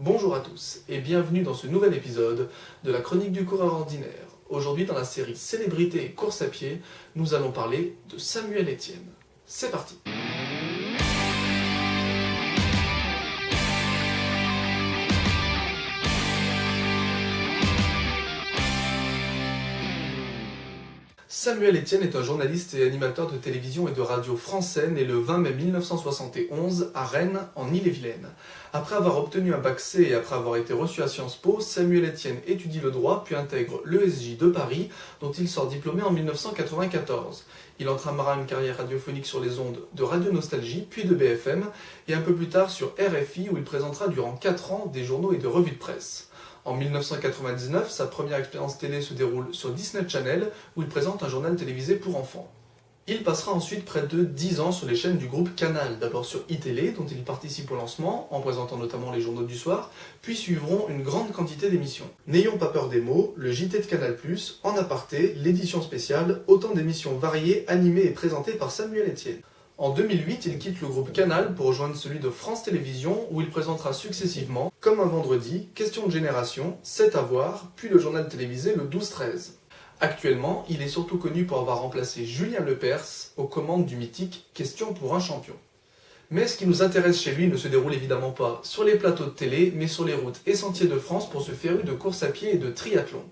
Bonjour à tous et bienvenue dans ce nouvel épisode de la chronique du coureur ordinaire. Aujourd'hui dans la série Célébrités et course à pied, nous allons parler de Samuel Etienne. C'est parti! Samuel Etienne est un journaliste et animateur de télévision et de radio français né le 20 mai 1971 à Rennes, en Ille-et-Vilaine. Après avoir obtenu un bac C et après avoir été reçu à Sciences Po, Samuel Etienne étudie le droit puis intègre l'ESJ de Paris, dont il sort diplômé en 1994. Il entramera une carrière radiophonique sur les ondes de Radio Nostalgie, puis de BFM, et un peu plus tard sur RFI où il présentera durant 4 ans des journaux et de revues de presse. En 1999, sa première expérience télé se déroule sur Disney Channel, où il présente un journal télévisé pour enfants. Il passera ensuite près de 10 ans sur les chaînes du groupe Canal, d'abord sur iTélé, dont il participe au lancement, en présentant notamment les journaux du soir, puis suivront une grande quantité d'émissions. N'ayons pas peur des mots, le JT de Canal+, En Aparté, l'édition spéciale, autant d'émissions variées, animées et présentées par Samuel Etienne. En 2008, il quitte le groupe Canal pour rejoindre celui de France Télévisions où il présentera successivement, comme un vendredi, Question de génération, C'est à voir, puis le journal télévisé le 12-13. Actuellement, il est surtout connu pour avoir remplacé Julien Lepers aux commandes du mythique Question pour un champion. Mais ce qui nous intéresse chez lui ne se déroule évidemment pas sur les plateaux de télé, mais sur les routes et sentiers de France pour ce féru de course à pied et de triathlon.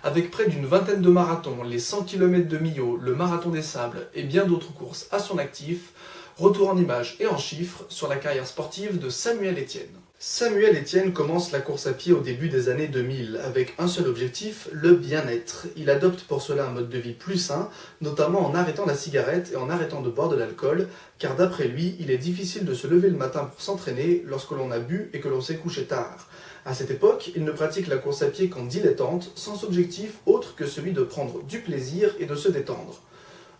Avec près d'une vingtaine de marathons, les 100 km de Millau, le marathon des Sables et bien d'autres courses à son actif, retour en images et en chiffres sur la carrière sportive de Samuel Etienne. Samuel Etienne commence la course à pied au début des années 2000 avec un seul objectif, le bien-être. Il adopte pour cela un mode de vie plus sain, notamment en arrêtant la cigarette et en arrêtant de boire de l'alcool, car d'après lui, il est difficile de se lever le matin pour s'entraîner lorsque l'on a bu et que l'on s'est couché tard. À cette époque, il ne pratique la course à pied qu'en dilettante, sans objectif autre que celui de prendre du plaisir et de se détendre.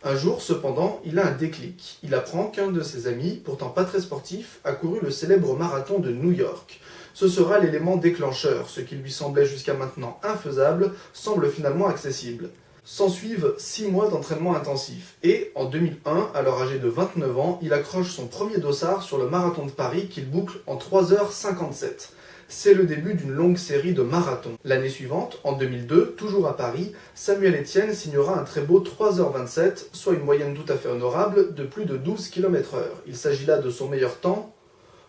Un jour, cependant, il a un déclic. Il apprend qu'un de ses amis, pourtant pas très sportif, a couru le célèbre marathon de New York. Ce sera l'élément déclencheur, ce qui lui semblait jusqu'à maintenant infaisable, semble finalement accessible. S'ensuivent 6 mois d'entraînement intensif et, en 2001, alors âgé de 29 ans, il accroche son premier dossard sur le marathon de Paris qu'il boucle en 3h57. C'est le début d'une longue série de marathons. L'année suivante, en 2002, toujours à Paris, Samuel Etienne signera un très beau 3h27, soit une moyenne tout à fait honorable de plus de 12 km/h. Il s'agit là de son meilleur temps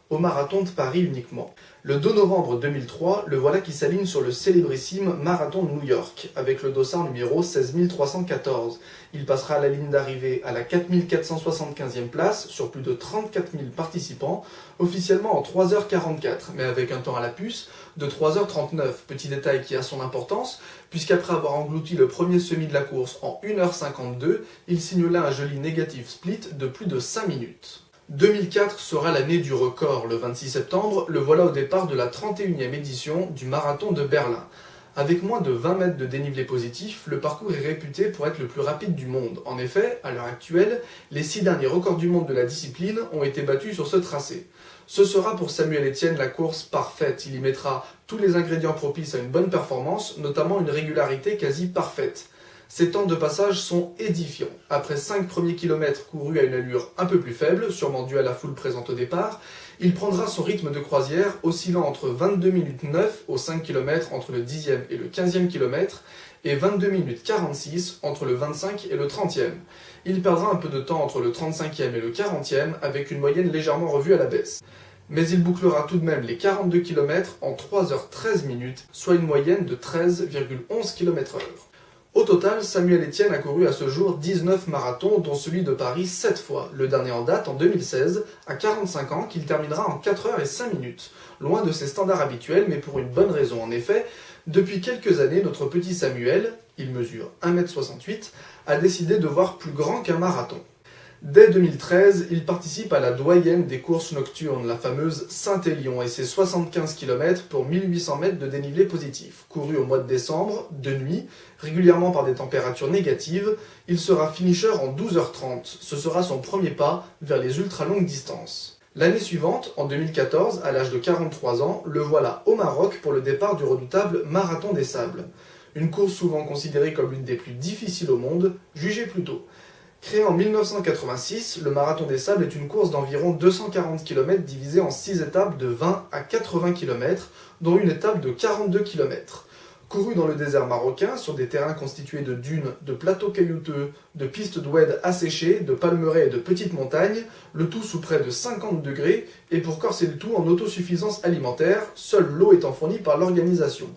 au marathon de Paris uniquement. Le 2 novembre 2003, le voilà qui s'aligne sur le célébrissime marathon de New York, avec le dossard numéro 16314. Il passera à la ligne d'arrivée à la 4475e place, sur plus de 34 000 participants, officiellement en 3h44, mais avec un temps à la puce de 3h39. Petit détail qui a son importance, puisqu'après avoir englouti le premier semi de la course en 1h52, il signe là un joli négatif split de plus de 5 minutes. 2004 sera l'année du record. Le 26 septembre, le voilà au départ de la 31e édition du marathon de Berlin. Avec moins de 20 mètres de dénivelé positif, le parcours est réputé pour être le plus rapide du monde. En effet, à l'heure actuelle, les 6 derniers records du monde de la discipline ont été battus sur ce tracé. Ce sera pour Samuel Etienne la course parfaite. Il y mettra tous les ingrédients propices à une bonne performance, notamment une régularité quasi parfaite. Ces temps de passage sont édifiants. Après 5 premiers kilomètres courus à une allure un peu plus faible, sûrement due à la foule présente au départ, il prendra son rythme de croisière oscillant entre 22 minutes 9 aux 5 km entre le 10e et le 15e kilomètre et 22 minutes 46 entre le 25 et le 30e. Il perdra un peu de temps entre le 35e et le 40e avec une moyenne légèrement revue à la baisse. Mais il bouclera tout de même les 42 km en 3h13 minutes, soit une moyenne de 13,11 km/h. Au total, Samuel Etienne a couru à ce jour 19 marathons, dont celui de Paris 7 fois, le dernier en date en 2016, à 45 ans, qu'il terminera en 4h05 minutes. Loin de ses standards habituels, mais pour une bonne raison. En effet, depuis quelques années, notre petit Samuel, il mesure 1m68, a décidé de voir plus grand qu'un marathon. Dès 2013, il participe à la doyenne des courses nocturnes, la fameuse Saint-Élion, et ses 75 km pour 1800 mètres de dénivelé positif. Couru au mois de décembre, de nuit, régulièrement par des températures négatives, il sera finisher en 12h30. Ce sera son premier pas vers les ultra-longues distances. L'année suivante, en 2014, à l'âge de 43 ans, le voilà au Maroc pour le départ du redoutable Marathon des Sables. Une course souvent considérée comme l'une des plus difficiles au monde, jugez plutôt. Créé en 1986, le Marathon des Sables est une course d'environ 240 km divisée en 6 étapes de 20 à 80 km, dont une étape de 42 km. Couru dans le désert marocain, sur des terrains constitués de dunes, de plateaux caillouteux, de pistes d'oued asséchées, de palmeraies et de petites montagnes, le tout sous près de 50 degrés, et pour corser le tout en autosuffisance alimentaire, seule l'eau étant fournie par l'organisation.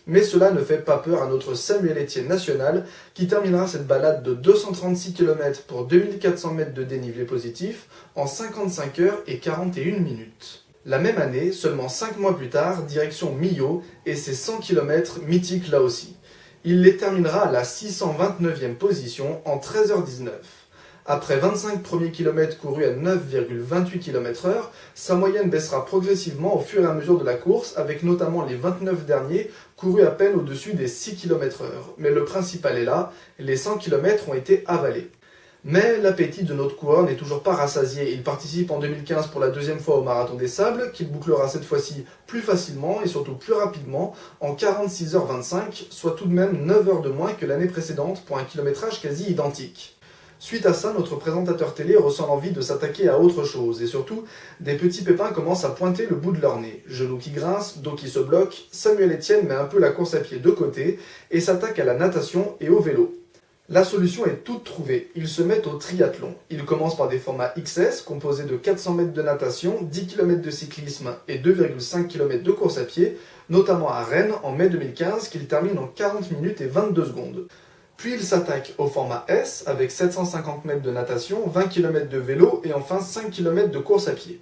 Mais cela ne fait pas peur à notre Samuel Etienne national, qui terminera cette balade de 236 km pour 2400 mètres de dénivelé positif en 55 heures et 41 minutes. La même année, seulement 5 mois plus tard, direction Millau et ses 100 km mythiques là aussi. Il les terminera à la 629e position en 13h19. Après 25 premiers kilomètres courus à 9,28 km/h, sa moyenne baissera progressivement au fur et à mesure de la course, avec notamment les 29 derniers courus à peine au-dessus des 6 km/h. Mais le principal est là, les 100 km ont été avalés. Mais l'appétit de notre coureur n'est toujours pas rassasié. Il participe en 2015 pour la deuxième fois au Marathon des Sables, qu'il bouclera cette fois-ci plus facilement et surtout plus rapidement, en 46h25, soit tout de même 9 heures de moins que l'année précédente pour un kilométrage quasi identique. Suite à ça, notre présentateur télé ressent l'envie de s'attaquer à autre chose, et surtout, des petits pépins commencent à pointer le bout de leur nez. Genoux qui grincent, dos qui se bloque, Samuel Etienne met un peu la course à pied de côté et s'attaque à la natation et au vélo. La solution est toute trouvée, ils se mettent au triathlon. Ils commencent par des formats XS composés de 400 mètres de natation, 10 km de cyclisme et 2,5 km de course à pied, notamment à Rennes en mai 2015 qu'ils terminent en 40 minutes et 22 secondes. Puis ils s'attaquent au format S avec 750 mètres de natation, 20 km de vélo et enfin 5 km de course à pied.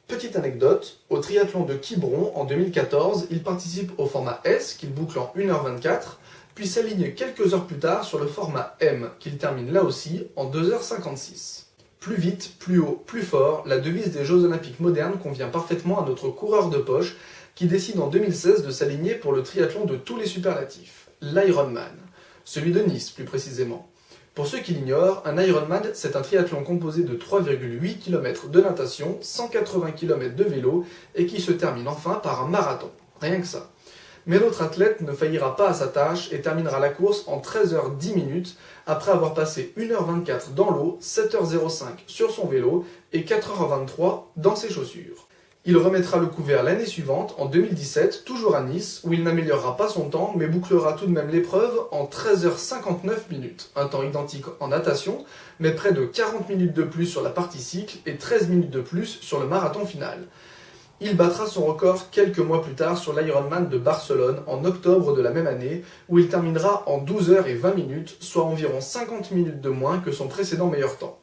Petite anecdote, au triathlon de Quiberon en 2014, ils participent au format S qu'ils bouclent en 1h24, puis s'aligne quelques heures plus tard sur le format M, qu'il termine là aussi en 2h56. Plus vite, plus haut, plus fort, la devise des Jeux Olympiques modernes convient parfaitement à notre coureur de poche qui décide en 2016 de s'aligner pour le triathlon de tous les superlatifs, l'Ironman, celui de Nice plus précisément. Pour ceux qui l'ignorent, un Ironman c'est un triathlon composé de 3,8 km de natation, 180 km de vélo et qui se termine enfin par un marathon, rien que ça. Mais notre athlète ne faillira pas à sa tâche et terminera la course en 13h10 après avoir passé 1h24 dans l'eau, 7h05 sur son vélo et 4h23 dans ses chaussures. Il remettra le couvert l'année suivante, en 2017, toujours à Nice, où il n'améliorera pas son temps mais bouclera tout de même l'épreuve en 13h59, un temps identique en natation, mais près de 40 minutes de plus sur la partie cycle et 13 minutes de plus sur le marathon final. Il battra son record quelques mois plus tard sur l'Ironman de Barcelone en octobre de la même année, où il terminera en 12h20, soit environ 50 minutes de moins que son précédent meilleur temps.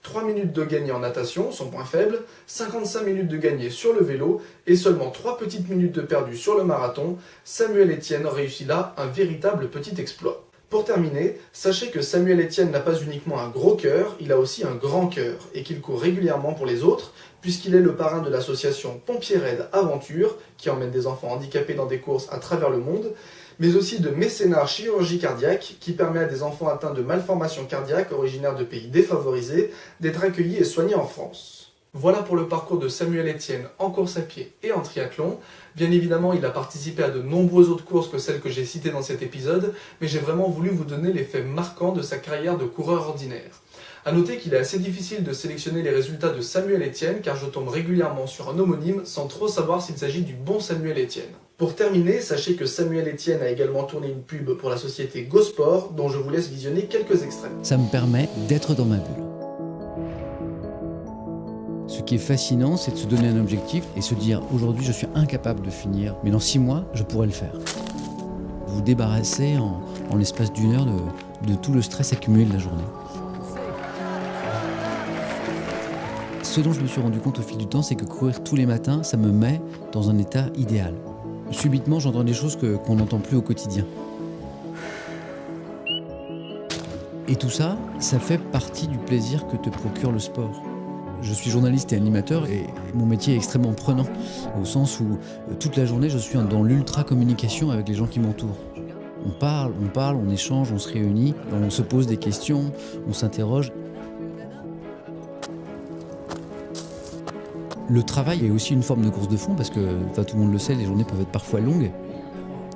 3 minutes de gagné en natation, son point faible, 55 minutes de gagné sur le vélo et seulement 3 petites minutes de perdu sur le marathon, Samuel Etienne réussit là un véritable petit exploit. Pour terminer, sachez que Samuel Etienne n'a pas uniquement un gros cœur, il a aussi un grand cœur et qu'il court régulièrement pour les autres, puisqu'il est le parrain de l'association Pompiers Raides Aventure, qui emmène des enfants handicapés dans des courses à travers le monde, mais aussi de mécénat chirurgie cardiaque, qui permet à des enfants atteints de malformations cardiaques originaires de pays défavorisés d'être accueillis et soignés en France. Voilà pour le parcours de Samuel Etienne en course à pied et en triathlon. Bien évidemment, il a participé à de nombreuses autres courses que celles que j'ai citées dans cet épisode, mais j'ai vraiment voulu vous donner les faits marquants de sa carrière de coureur ordinaire. A noter qu'il est assez difficile de sélectionner les résultats de Samuel Etienne car je tombe régulièrement sur un homonyme sans trop savoir s'il s'agit du bon Samuel Etienne. Pour terminer, sachez que Samuel Etienne a également tourné une pub pour la société GoSport dont je vous laisse visionner quelques extraits. Ça me permet d'être dans ma bulle. Ce qui est fascinant, c'est de se donner un objectif et se dire aujourd'hui je suis incapable de finir, mais dans 6 mois, je pourrai le faire. Vous débarrasser en l'espace d'une heure de tout le stress accumulé de la journée. Ce dont je me suis rendu compte au fil du temps, c'est que courir tous les matins, ça me met dans un état idéal. Subitement, j'entends des choses qu'on n'entend plus au quotidien. Et tout ça, ça fait partie du plaisir que te procure le sport. Je suis journaliste et animateur et mon métier est extrêmement prenant, au sens où toute la journée, je suis dans l'ultra-communication avec les gens qui m'entourent. On parle, on échange, on se réunit, on se pose des questions, on s'interroge. Le travail est aussi une forme de course de fond parce que, tout le monde le sait, les journées peuvent être parfois longues.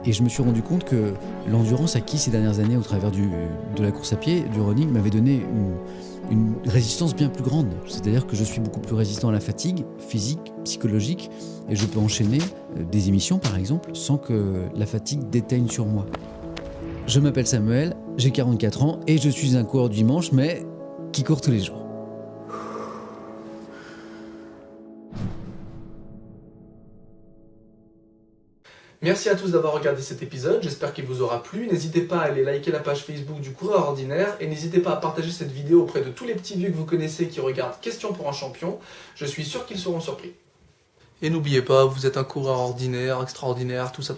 Et je me suis rendu compte que l'endurance acquise ces dernières années au travers de la course à pied, du running, m'avait donné une résistance bien plus grande. C'est-à-dire que je suis beaucoup plus résistant à la fatigue physique, psychologique, et je peux enchaîner des émissions par exemple sans que la fatigue déteigne sur moi. Je m'appelle Samuel, j'ai 44 ans et je suis un coureur du dimanche, mais qui court tous les jours. Merci à tous d'avoir regardé cet épisode, j'espère qu'il vous aura plu. N'hésitez pas à aller liker la page Facebook du Coureur Ordinaire et n'hésitez pas à partager cette vidéo auprès de tous les petits vieux que vous connaissez qui regardent Question pour un champion. Je suis sûr qu'ils seront surpris. Et n'oubliez pas, vous êtes un coureur ordinaire, extraordinaire, tout ça.